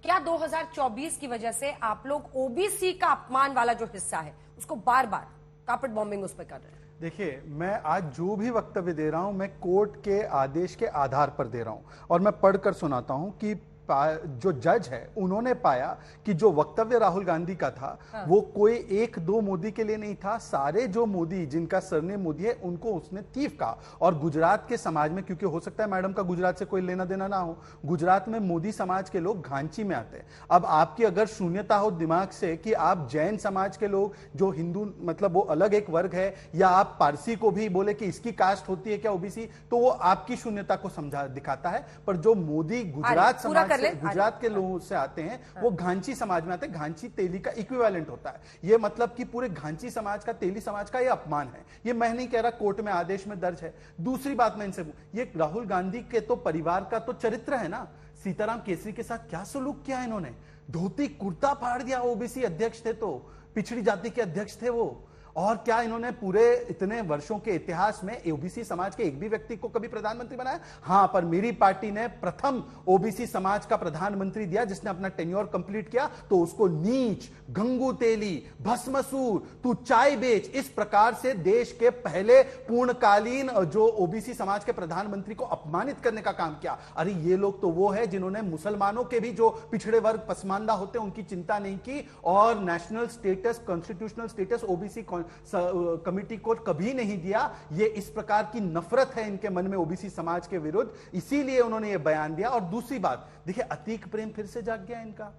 क्या 2024 की वजह से आप लोग ओबीसी का अपमान वाला जो हिस्सा है उसको बार बार कार्पेट बॉम्बिंग उस पर कर रहे हैं? देखिए, मैं आज जो भी वक्तव्य दे रहा हूं मैं कोर्ट के आदेश के आधार पर दे रहा हूं और मैं पढ़कर सुनाता हूं कि जो जज है उन्होंने पाया कि जो वक्तव्य राहुल गांधी का था वो कोई एक दो मोदी के लिए नहीं था, सारे जो मोदी जिनका सरनेम मोदी है उनको उसने थीफ कहा। और गुजरात के समाज में, क्योंकि हो सकता है मैडम का गुजरात से कोई लेना देना ना हो, गुजरात में मोदी समाज के लोग घांची में आते हैं। अब आपकी अगर शून्यता हो दिमाग से कि आप जैन समाज के लोग जो हिंदू मतलब वो अलग एक वर्ग है, या आप पारसी को भी बोले कि इसकी कास्ट होती है क्या ओबीसी, तो वो आपकी शून्यता को समझा दिखाता है। पर जो मोदी गुजरात समाज गुजरात के लोगों से आते हैं वो घांची समाज में आते हैं। घांची तेली का इक्विवेलेंट होता है। ये मतलब कि पूरे घांची समाज का, तेली समाज का ये अपमान है। ये मैं नहीं कह रहा, कोर्ट में आदेश में दर्ज है। दूसरी बात मैं इनसे, ये राहुल गांधी के तो परिवार का तो चरित्र है ना। सीताराम केसरी के साथ क्या सलूक किया इन्होंने, धोती कुर्ता फाड़ दिया। ओबीसी अध्यक्ष थे तो, पिछड़ी जाति के अध्यक्ष थे वो। और क्या इन्होंने पूरे इतने वर्षों के इतिहास में ओबीसी समाज के एक भी व्यक्ति को कभी प्रधानमंत्री बनाया? हाँ, पर मेरी पार्टी ने प्रथम ओबीसी समाज का प्रधानमंत्री दिया जिसने अपना टेन्योर कंप्लीट किया, तो उसको नीच, गंगू तेली, भस्मसूर, तू चाय बेच, इस प्रकार से देश के पहले पूर्णकालीन जो ओबीसी समाज के प्रधानमंत्री को अपमानित करने का काम किया। अरे ये लोग तो वो है जिन्होंने मुसलमानों के भी जो पिछड़े वर्ग पसमानदा होते हैं उनकी चिंता नहीं की, और national status, constitutional status OBC committee को कभी नहीं दिया। ये इस प्रकार की नफरत है इनके मन में ओबीसी समाज के विरुद्ध, इसीलिए उन्होंने ये बयान दिया। और दूसरी बात देखिए, अतीक प्रेम फिर से जाग गया इनका।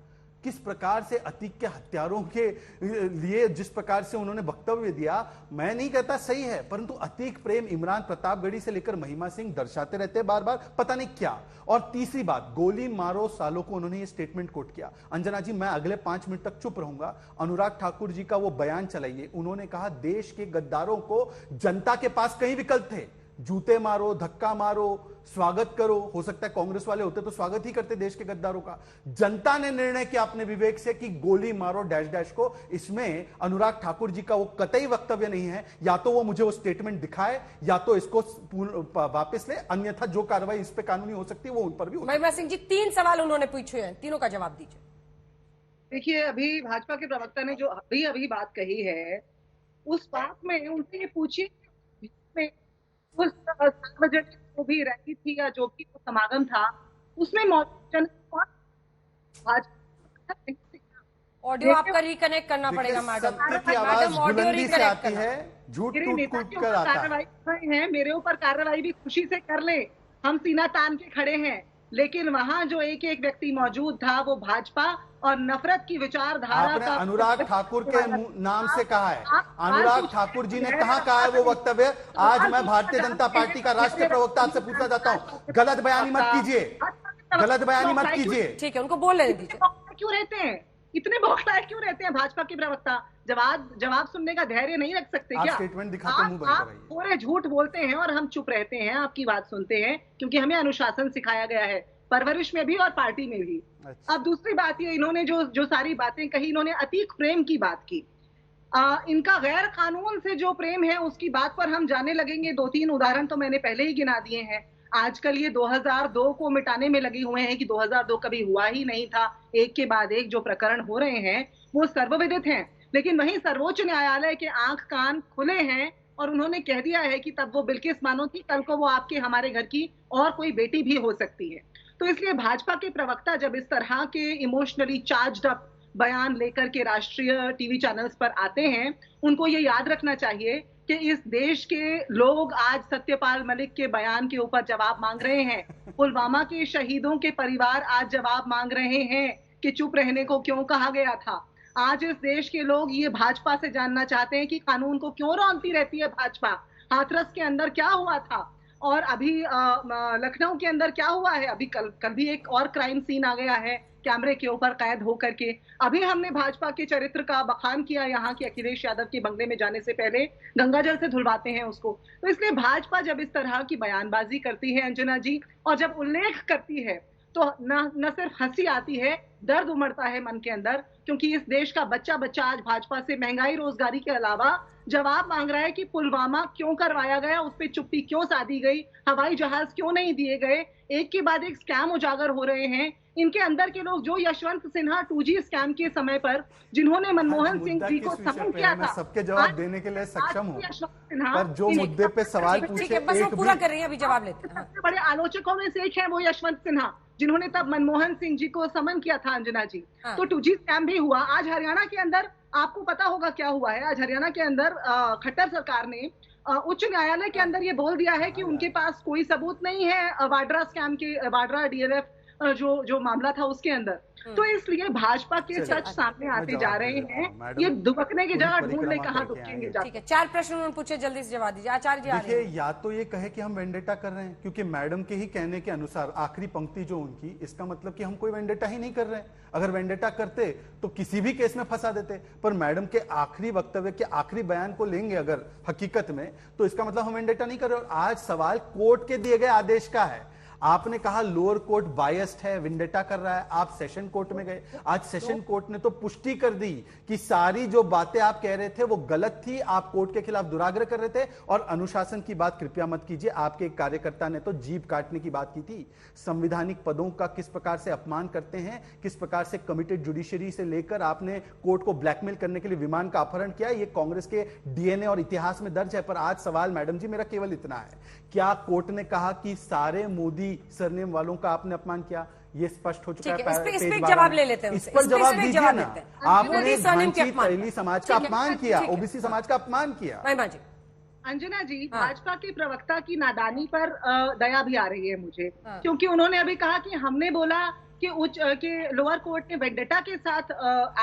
किस प्रकार से अतीक के हत्यारों के लिए जिस प्रकार से उन्होंने वक्तव्य दिया, मैं नहीं कहता सही है, परंतु अतीक प्रेम इमरान प्रतापगढ़ी से लेकर महिमा सिंह दर्शाते रहते हैं बार बार, पता नहीं क्या। और तीसरी बात, गोली मारो सालों को उन्होंने ये स्टेटमेंट कोट किया। अंजना जी, मैं अगले 5 मिनट तक चुप रहूंगा। अनुराग ठाकुर जी का वो बयान चलाइए। उन्होंने कहा देश के गद्दारों को जनता के पास कई विकल्प थे, जूते मारो, धक्का मारो, स्वागत करो। हो सकता है कांग्रेस वाले होते तो स्वागत ही करते देश के गद्दारों का। जनता ने निर्णय किया अपने विवेक से कि गोली मारो डैश डैश को। इसमें अनुराग ठाकुर जी का वो कतई वक्तव्य नहीं है। या तो वो मुझे वो स्टेटमेंट दिखाए या तो इसको वापस ले, अन्यथा जो कार्रवाई इस पे कानूनी हो सकती है वो उन पर भी हो सकती है। महिमा सिंह जी, 3 सवाल उन्होंने पूछे हैं, तीनों का जवाब दीजिए। देखिए, अभी भाजपा के प्रवक्ता ने जो अभी बात कही है, उस बात में उनसे ये पूछिए, उस सार्वजनिक जो भी रैली थी या जो भी समागम था उसमें मौजूद जन ऑडियो आपका रिकनेक्ट करना पड़ेगा मैडम। मैडम ऑडियो रिकनेक्ट आती है, झूठ टूट कर आता है। मेरे ऊपर कार्रवाई भी खुशी से कर ले, हम सीना तान के खड़े हैं, लेकिन वहां जो एक एक व्यक्ति मौजूद था वो भाजपा और नफरत की विचारधारा का। अनुराग ठाकुर के नाम से कहा है, अनुराग ठाकुर जी ने कहां कहा है वो वक्तव्य? आज मैं भारतीय जनता पार्टी का राष्ट्रीय प्रवक्ता आपसे पूछना चाहता हूं, गलत बयानी मत कीजिए, गलत बयानी मत कीजिए। ठीक है, उनको बोलने दीजिए। क्यों रहते हैं इतने बौखलाए, क्यों रहते हैं भाजपा के प्रवक्ता? जवाब सुनने का धैर्य नहीं रख सकते क्या? स्टेटमेंट दिखाते मुंह बंद कराइए। पूरे झूठ बोलते हैं और हम चुप रहते हैं, आपकी बात सुनते हैं, क्योंकि हमें अनुशासन सिखाया गया है, परवरिश में भी और पार्टी में भी। अच्छा। अब दूसरी बात ये, इन्होंने जो सारी बातें कही, इन्होंने अतीक प्रेम की बात की। इनका गैर कानून से जो प्रेम है उसकी बात पर हम जाने लगेंगे। 2-3 उदाहरण तो मैंने पहले ही गिना दिए हैं। आजकल ये 2002 को मिटाने में लगे हुए हैं कि 2002 कभी हुआ ही नहीं था। एक के बाद एक जो प्रकरण हो रहे हैं वो सर्वविदित हैं, लेकिन वहीं सर्वोच्च न्यायालय के आंख कान खुले हैं और उन्होंने कह दिया है कि तब वो बिल्किस बानो थी, कल को वो आपके हमारे घर की और कोई बेटी भी हो सकती है। तो इसलिए भाजपा के प्रवक्ता जब इस तरह के इमोशनली चार्ज्ड अप बयान लेकर के राष्ट्रीय टीवी चैनल्स पर आते हैं, उनको ये याद रखना चाहिए कि इस देश के लोग आज सत्यपाल मलिक के बयान के ऊपर जवाब मांग रहे हैं। पुलवामा के शहीदों के परिवार आज जवाब मांग रहे हैं कि चुप रहने को क्यों कहा गया था। आज इस देश के लोग ये भाजपा से जानना चाहते हैं कि कानून को क्यों रौंदती रहती है भाजपा। हाथरस के अंदर क्या हुआ था और अभी लखनऊ के अंदर क्या हुआ है। अभी कल भी एक और क्राइम सीन आ गया है कैमरे के ऊपर कैद होकर के। अभी हमने भाजपा के चरित्र का बखान किया यहाँ के अखिलेश यादव के बंगले में जाने से पहले, गंगाजल से धुलवाते हैं उसको। तो इसलिए भाजपा जब इस तरह की बयानबाजी करती है अंजना जी, और जब उल्लेख करती है, तो न सिर्फ हंसी आती है, दर्द उमड़ता है मन के अंदर, क्योंकि इस देश का बच्चा बच्चा आज भाजपा से महंगाई रोजगारी के अलावा जवाब मांग रहा है कि पुलवामा क्यों करवाया गया, उस पर चुप्पी क्यों साधी गई, हवाई जहाज क्यों नहीं दिए गए। एक के बाद एक स्कैम उजागर हो रहे हैं। इनके अंदर के लोग, जो यशवंत सिन्हा 2G स्कैम के समय पर जिन्होंने मनमोहन सिंह जी को समन किया था, सबके जवाब देने के लिए सक्षम हूँ, यशवंत सिन्हा पर जो मुद्दे पे सवाल पूछे ठीक है, बस वो पूरा कर रही हैं, अभी जवाब लेते हैं। सबसे बड़े आलोचकों में से एक है वो यशवंत सिन्हा, जिन्होंने तब मनमोहन सिंह जी को समन किया था, अंजना जी। तो 2G स्कैम भी हुआ। आज हरियाणा के अंदर आपको पता होगा क्या हुआ है। आज हरियाणा के अंदर खट्टर सरकार ने उच्च न्यायालय के अंदर ये बोल दिया है कि उनके पास कोई सबूत नहीं है वाड्रा स्कैम के, वाड्रा DLF जो मामला था उसके अंदर। तो इसलिए भाजपा के सच सामने आते जा रहे हैं। ये दुबकने की जगह ढूंढ ले कहाँ दुबकेंगे। ठीक है, 4 प्रश्न उन्होंने पूछे, जल्दी से जवाब दीजिए। आचार्य जी, देखिए, या तो ये कहे कि हम वेंडेटा कर रहे हैं, क्योंकि मैडम के ही कहने के अनुसार आखिरी पंक्ति जो उनकी, इसका मतलब कि हम कोई वेंडेटा ही नहीं कर रहे हैं। अगर वेंडेटा करते तो किसी भी केस में फंसा देते, पर मैडम के आखिरी वक्तव्य के आखिरी बयान को लेंगे अगर हकीकत में, तो इसका मतलब हम वेंडेटा नहीं कर रहे। और आज सवाल कोर्ट के दिए गए आदेश का है। आपने कहा लोअर कोर्ट बायस्ड है, विंडेटा कर रहा है, आप सेशन कोर्ट में गए। आज सेशन कोर्ट ने तो पुष्टि कर दी कि सारी जो बातें आप कह रहे थे वो गलत थी, आप कोर्ट के खिलाफ दुराग्रह कर रहे थे। और अनुशासन की बात कृपया मत कीजिए, आपके एक कार्यकर्ता ने तो जीभ काटने की बात की थी। संवैधानिक पदों का किस प्रकार से अपमान करते हैं, किस प्रकार से कमिटेड जुडिशरी से लेकर आपने कोर्ट को ब्लैकमेल करने के लिए विमान का अपहरण किया, ये कांग्रेस के DNA और इतिहास में दर्ज है। पर आज सवाल मैडम जी मेरा केवल इतना है, क्या कोर्ट ने कहा कि सारे मोदी सरनेम वालों का आपने अपमान किया? ये स्पष्ट हो चुका है। इस पे जवाब ले लेते हैं, इस पर जवाब दीजिए ना। आपने पहली समाज का अपमान किया, OBC समाज का अपमान किया। अंजना जी, भाजपा के प्रवक्ता की नादानी पर दया भी आ रही है मुझे, क्योंकि उन्होंने अभी कहा कि हमने बोला कि लोअर कोर्ट ने वेंडेटा के साथ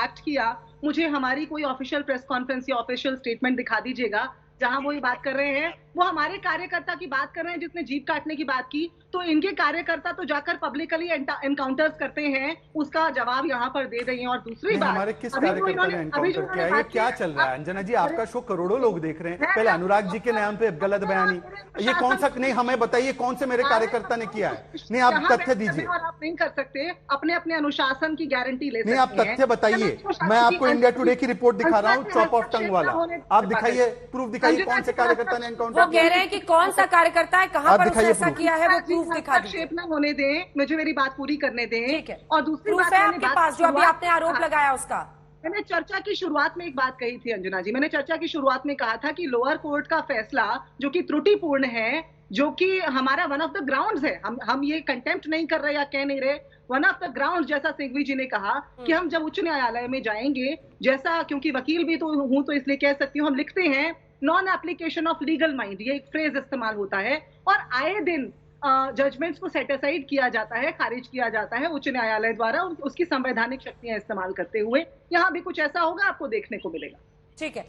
एक्ट किया। मुझे हमारी कोई ऑफिशियल प्रेस कॉन्फ्रेंस या ऑफिशियल स्टेटमेंट दिखा दीजिएगा जहां वो ये बात कर रहे हैं। वो हमारे कार्यकर्ता की बात कर रहे हैं जिसने जीप काटने की बात की। तो इनके कार्यकर्ता तो जाकर पब्लिकली एनकाउंटर्स करते हैं, उसका जवाब यहाँ पर दे रही हैं। और दूसरी बात, हमारे किस कार्यकर्ता ने एनकाउंटर किया? ये क्या चल रहा है अंजना जी? आपका शो करोड़ों लोग देख रहे हैं। पहले अनुराग जी के नाम पे गलत बयानी, ये कौन सा? नहीं, हमें बताइए कौन से मेरे कार्यकर्ता ने किया है? नहीं, आप तथ्य दीजिए। आप नहीं कर सकते, अपने अपने अनुशासन की गारंटी ले सकते हैं। नहीं, आप तथ्य बताइए। मैं आपको इंडिया टुडे की रिपोर्ट दिखा रहा हूँ, चॉप ऑफ टंग वाला। आप दिखाइए, प्रूफ दिखाइए कौन से कार्यकर्ता ने एनकाउंटर। वो कह रहे हैं कि कौन सा कार्यकर्ता है, कहां पर उसने ऐसा किया है, वो प्रूफ दिखा दीजिए। न होने दें, मुझे मेरी बात पूरी करने दें। ठीक है, और दूसरी प्रूफ है आपके पास जो अभी आपने आरोप लगाया उसका? मैंने चर्चा की शुरुआत में एक बात कही थी अंजना जी, मैंने चर्चा की शुरुआत में कहा था कि लोअर कोर्ट का फैसला जो कि त्रुटिपूर्ण है, जो कि हमारा वन ऑफ द ग्राउंड्स है, हम ये कंटेम्प्ट नहीं कर रहे या कह नहीं रहे, वन ऑफ द ग्राउंड, जैसा सिंघवी जी ने कहा कि हम जब उच्च न्यायालय में जाएंगे, जैसा, क्योंकि वकील भी तो हूं तो इसलिए कह सकती हूँ, हम लिखते हैं non application of legal mind, ये एक फ्रेज इस्तेमाल होता है। और आए दिन जजमेंट्स को सेट असाइड किया जाता है, खारिज किया जाता है उच्च न्यायालय द्वारा, उसकी संवैधानिक शक्तियां इस्तेमाल करते हुए। यहाँ भी कुछ ऐसा होगा, आपको देखने को मिलेगा। ठीक है।